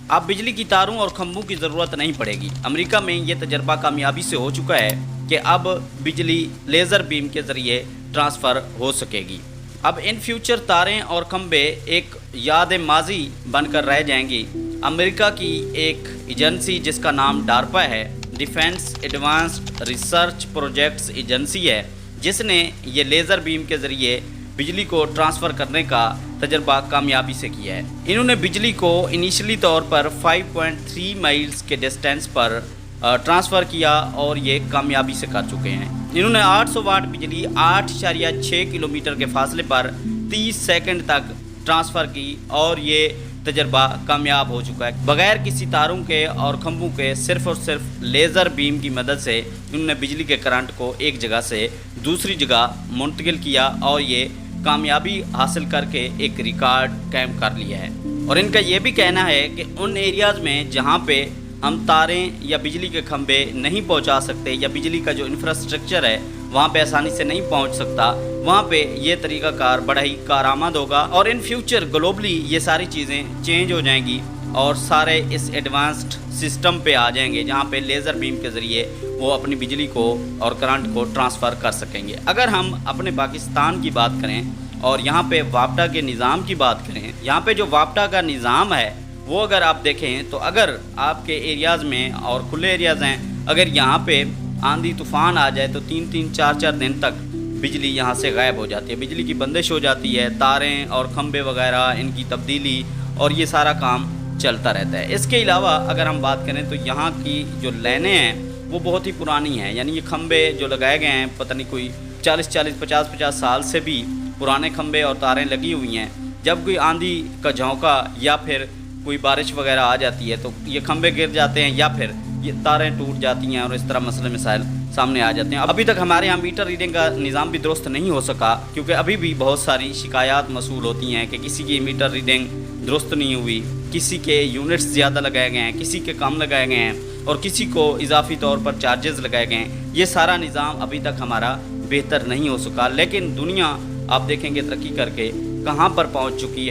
अब बिजली की तारों और खंभों की ज़रूरत नहीं पड़ेगी। अमेरिका में ये तजर्बा कामयाबी से हो चुका है कि अब बिजली लेज़र बीम के ज़रिए ट्रांसफ़र हो सकेगी। अब इन फ्यूचर तारें और खंभे एक याद माजी बनकर रह जाएंगी। अमेरिका की एक एजेंसी जिसका नाम डार्पा है, defence advanced research projects agency है, जिसने ये लेज़र बीम के ज़रिए बिजली को ट्रांसफ़र करने का तजर्बा कामयाबी से किया है। इन्होंने बिजली को इनिशियली तौर पर 5.3 माइल्स के डिस्टेंस पर ट्रांसफ़र किया और ये कामयाबी से कर चुके हैं। इन्होंने 800 वाट बिजली 8.6 किलोमीटर के फासले पर 30 सेकंड तक ट्रांसफ़र की और ये तजर्बा कामयाब हो चुका है। बग़ैर किसी तारों के और खंभों के सिर्फ़ और सिर्फ लेज़र बीम की मदद से इन्होंने बिजली के करंट को एक जगह से दूसरी जगह मुंतकिल किया और ये कामयाबी हासिल करके एक रिकॉर्ड कायम कर लिया है। और इनका ये भी कहना है कि उन एरियाज़ में जहाँ पे हम तारें या बिजली के खंभे नहीं पहुँचा सकते या बिजली का जो इंफ्रास्ट्रक्चर है वहाँ पे आसानी से नहीं पहुँच सकता, वहाँ पे ये तरीक़ाकार बड़ा ही कारआमद होगा। और इन फ्यूचर ग्लोबली ये सारी चीज़ें चेंज हो जाएंगी और सारे इस एडवांस्ड सिस्टम पे आ जाएंगे जहाँ पे लेज़र बीम के ज़रिए वो अपनी बिजली को और करंट को ट्रांसफ़र कर सकेंगे। अगर हम अपने पाकिस्तान की बात करें और यहाँ पे वापटा के निज़ाम की बात करें, यहाँ पे जो वापटा का निज़ाम है वो अगर आप देखें तो अगर आपके एरियाज़ में और खुले एरियाज़ हैं, अगर यहाँ पे आंधी तूफ़ान आ जाए तो 3-3 4-4 दिन तक बिजली यहाँ से गायब हो जाती है, बिजली की बंदिश हो जाती है। तारें और खंभे वगैरह इनकी तब्दीली और ये सारा काम चलता रहता है। इसके अलावा अगर हम बात करें तो यहाँ की जो लाइनें हैं वो बहुत ही पुरानी हैं, यानी ये खंभे जो लगाए गए हैं पता नहीं कोई 40-40 50-50 साल से भी पुराने खंभे और तारें लगी हुई हैं। जब कोई आंधी का झोंका या फिर कोई बारिश वगैरह आ जाती है तो ये खंभे गिर जाते हैं या फिर ये तारें टूट जाती हैं और इस तरह मसले मसाइल सामने आ जाते हैं। अभी तक हमारे यहाँ मीटर रीडिंग का निज़ाम भी दुरुस्त नहीं हो सका, क्योंकि अभी भी बहुत सारी शिकायत मसूल होती हैं कि किसी की मीटर रीडिंग दुरुस्त नहीं हुई, किसी के यूनिट्स ज़्यादा लगाए गए हैं, किसी के कम लगाए गए हैं और किसी को इजाफी तौर पर चार्जेस लगाए गए हैं। ये सारा निज़ाम अभी तक हमारा बेहतर नहीं हो सका, लेकिन दुनिया आप देखेंगे तरक्की करके कहाँ पर पहुँच चुकी है।